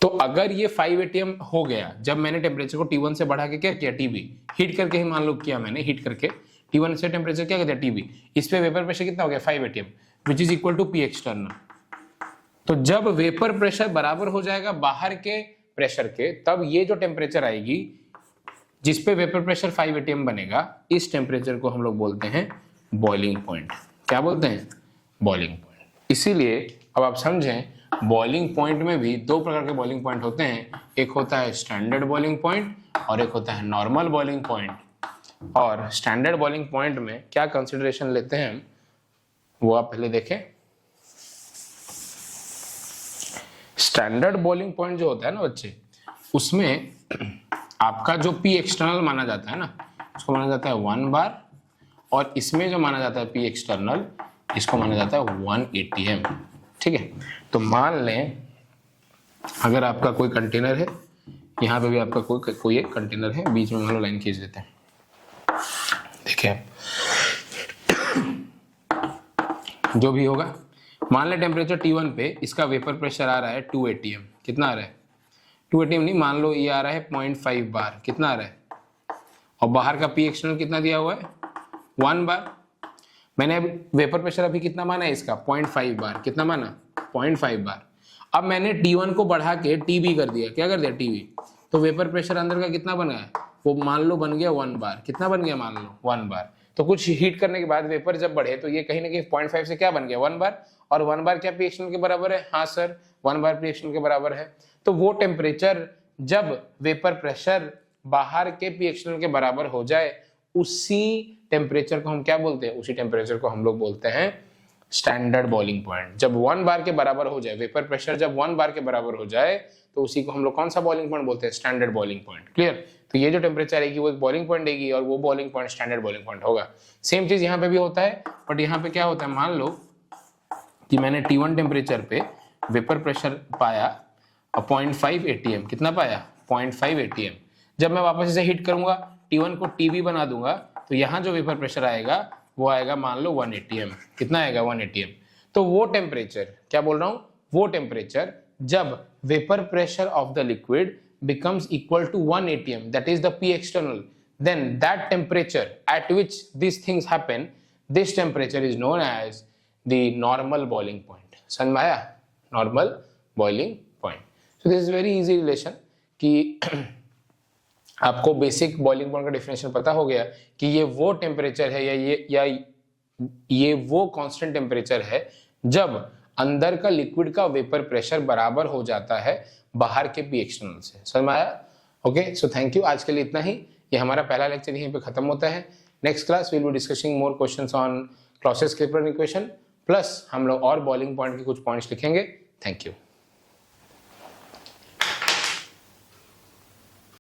तो अगर ये 5 atm हो गया, जब मैंने टेम्परेचर को T1 से बढ़ा के क्या किया, TB हीट करके ही मान लो किया मैंने, हीट करके T1 से टेम्परेचर क्या कहते हैं TB, इस पे वेपर प्रेशर कितना हो गया 5 atm which is equal to P external. तो जब वेपर प्रेशर बराबर हो जाएगा बाहर के प्रेशर के, तब ये जो टेम्परेचर आएगी जिसपे वेपर प्रेशर 5 atm बनेगा, इस टेम्परेचर को हम लोग बोलते हैं बॉइलिंग पॉइंट। क्या बोलते हैं, बॉइलिंग पॉइंट। इसीलिए अब आप समझें, बॉइलिंग पॉइंट में भी दो प्रकार के बॉइलिंग पॉइंट होते हैं, एक होता है स्टैंडर्ड बॉइलिंग पॉइंट और एक होता है नॉर्मल बॉइलिंग पॉइंट। और स्टैंडर्ड बॉइलिंग पॉइंट में क्या कंसिडरेशन लेते हैं हम, वो आप पहले देखें। स्टैंडर्ड बॉइलिंग पॉइंट जो होता है ना बच्चे, उसमें आपका जो P एक्सटर्नल माना जाता है ना, उसको माना जाता है 1 बार, और इसमें जो माना जाता है P एक्सटर्नल, इसको माना जाता है 1 atm। ठीक है, तो मान लें अगर आपका कोई कंटेनर है, यहाँ पे भी आपका कोई एक कंटेनर है, बीच में मान लो लाइन खींच देते हैं। देखिए जो भी होगा, मान लें टेम्परेचर T1 पे इसका वेपर प्रेशर आ रहा है 2 atm। कितना आ रहा है, 2 atm नहीं, मान लो ये आ रहा है 0.5 बार। कितना आ रहा है, और बाहर का P एक्सटर्नल कितना दिया हुआ है 1 बार। मैंने वेपर प्रेशर अभी कितना माना है इसका 0.5 बार। कितना माना, 0.5 बार। अब मैंने T1 को बढ़ा के TB कर दिया। क्या कर दिया, TB। तो वेपर प्रेशर अंदर का कितना बना है, वो मान लो बन गया 1 बार। कितना बन गया, मान लो 1 बार। तो कुछ हीट करने के बाद वेपर जब बढ़े तो ये कहीं ना कहीं 0.5 से क्या बन गया 1 बार, और 1 बार क्या P एक्सटर्नल के बराबर है, हाँ सर 1 बार P एक्सटर्नल के बराबर है। तो वो टेम्परेचर जब वेपर प्रेशर बाहर के P एक्सटर्नल के बराबर हो जाए, उसी टेम्परेचर को हम क्या बोलते हैं, उसी टेम्परेचर को हम लोग बोलते हैं स्टैंडर्ड बॉइलिंग पॉइंट। जब 1 बार के बराबर हो जाए, वेपर प्रेशर जब 1 बार के बराबर हो जाए, तो उसी को हम लोग कौन सा बॉइलिंग पॉइंट बोलते हैं, स्टैंडर्ड बॉइलिंग पॉइंट। क्लियर। तो ये जो टेम्परेचर आएगी वो एक बॉइलिंग पॉइंट देगी, और वो boiling point standard boiling point होगा। सेम चीज यहाँ पे भी होता है, बट यहाँ पे क्या होता है, मान लो कि मैंने T1 टेम्परेचर पे वेपर प्रेशर पाया 0.5 atm। कितना पाया, 0.5 atm। जब मैं वापस इसे हीट करूंगा, T1 को TB बना दूंगा, तो यहाँ जो वेपर प्रेशर आएगा वो आएगा मान लो 1 atm। कितना आएगा, 1 atm। तो वो टेम्परेचर, क्या बोल रहा हूं, वो टेम्परेचर जब vapour pressure of the liquid becomes equal to 1 atm, that is the P external, then that temperature at which these things happen, this temperature is known as the normal boiling point। समझ में आया, normal boiling point। so this is very easy relation कि आपको basic boiling point का definition पता हो गया कि ये वो टेम्परेचर है या ये वो कांस्टेंट टेम्परेचर है जब अंदर का लिक्विड का वेपर प्रेशर बराबर हो जाता है बाहर के P एक्सटर्नल से। समझ में आया, ओके। सो थैंक यू, आज के लिए इतना ही। ये हमारा पहला लेक्चर यहीं पे खत्म होता है। Next class will be discussing more questions on Clausius Clapeyron equation, plus हम लोग और बॉइलिंग पॉइंट के कुछ पॉइंट्स लिखेंगे। Thank you.